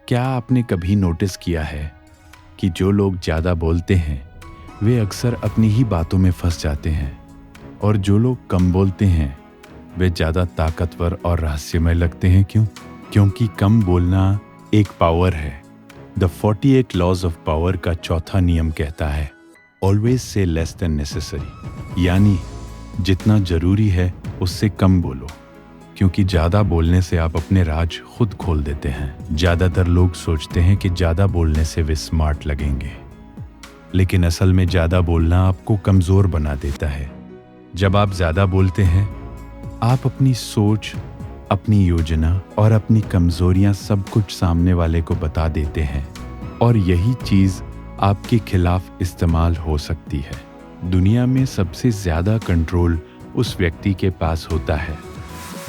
क्या आपने कभी नोटिस किया है कि जो लोग ज़्यादा बोलते हैं वे अक्सर अपनी ही बातों में फंस जाते हैं, और जो लोग कम बोलते हैं वे ज़्यादा ताकतवर और रहस्यमय लगते हैं? क्यों? क्योंकि कम बोलना एक पावर है। द 48 लॉज ऑफ पावर का चौथा नियम कहता है, always say less than necessary, यानी जितना जरूरी है उससे कम बोलो, क्योंकि ज़्यादा बोलने से आप अपने राज खुद खोल देते हैं। ज़्यादातर लोग सोचते हैं कि ज़्यादा बोलने से वे स्मार्ट लगेंगे, लेकिन असल में ज़्यादा बोलना आपको कमज़ोर बना देता है। जब आप ज़्यादा बोलते हैं, आप अपनी सोच, अपनी योजना और अपनी कमज़ोरियां सब कुछ सामने वाले को बता देते हैं, और यही चीज़ आपके खिलाफ इस्तेमाल हो सकती है। दुनिया में सबसे ज़्यादा कंट्रोल उस व्यक्ति के पास होता है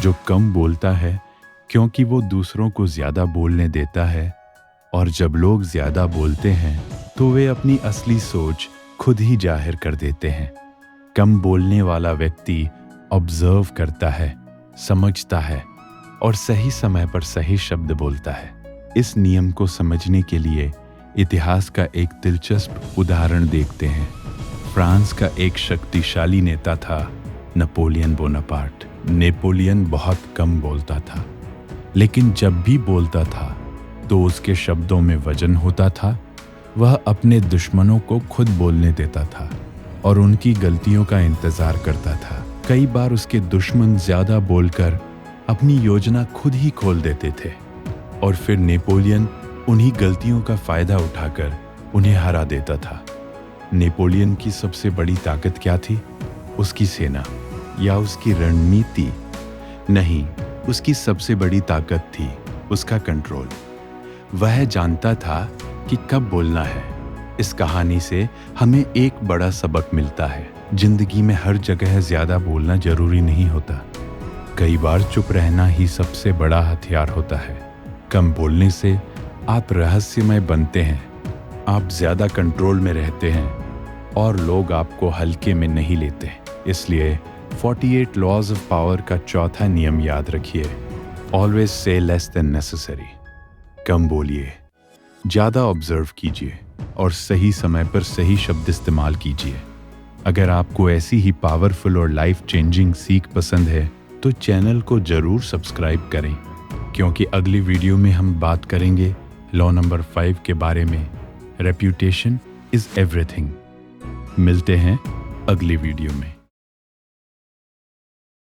जो कम बोलता है, क्योंकि वो दूसरों को ज़्यादा बोलने देता है। और जब लोग ज़्यादा बोलते हैं तो वे अपनी असली सोच खुद ही जाहिर कर देते हैं। कम बोलने वाला व्यक्ति ऑब्जर्व करता है, समझता है और सही समय पर सही शब्द बोलता है। इस नियम को समझने के लिए इतिहास का एक दिलचस्प उदाहरण देखते हैं। फ्रांस का एक शक्तिशाली नेता था नेपोलियन बोनापार्ट। नेपोलियन बहुत कम बोलता था, लेकिन जब भी बोलता था तो उसके शब्दों में वजन होता था। वह अपने दुश्मनों को खुद बोलने देता था और उनकी गलतियों का इंतजार करता था। कई बार उसके दुश्मन ज्यादा बोलकर अपनी योजना खुद ही खोल देते थे, और फिर नेपोलियन उन्हीं गलतियों का फायदा उठाकर उन्हें हरा देता था। नेपोलियन की सबसे बड़ी ताकत क्या थी? उसकी सेना या उसकी रणनीति? नहीं, उसकी सबसे बड़ी ताकत थी उसका कंट्रोल। वह जानता था कि कब बोलना है। इस कहानी से हमें एक बड़ा सबक मिलता है। जिंदगी में हर जगह ज्यादा बोलना जरूरी नहीं होता। कई बार चुप रहना ही सबसे बड़ा हथियार होता है। कम बोलने से आप रहस्यमय बनते हैं, आप ज्यादा कंट्रोल में रहते हैं और लोग आपको हल्के में नहीं लेते। इसलिए 48 लॉज ऑफ पावर का चौथा नियम याद रखिए, always say less than necessary. कम बोलिए, ज़्यादा ऑब्जर्व कीजिए और सही समय पर सही शब्द इस्तेमाल कीजिए। अगर आपको ऐसी ही पावरफुल और लाइफ चेंजिंग सीख पसंद है तो चैनल को ज़रूर सब्सक्राइब करें, क्योंकि अगली वीडियो में हम बात करेंगे लॉ नंबर 5 के बारे में, रेप्यूटेशन इज़ एवरीथिंग। मिलते हैं अगली वीडियो में।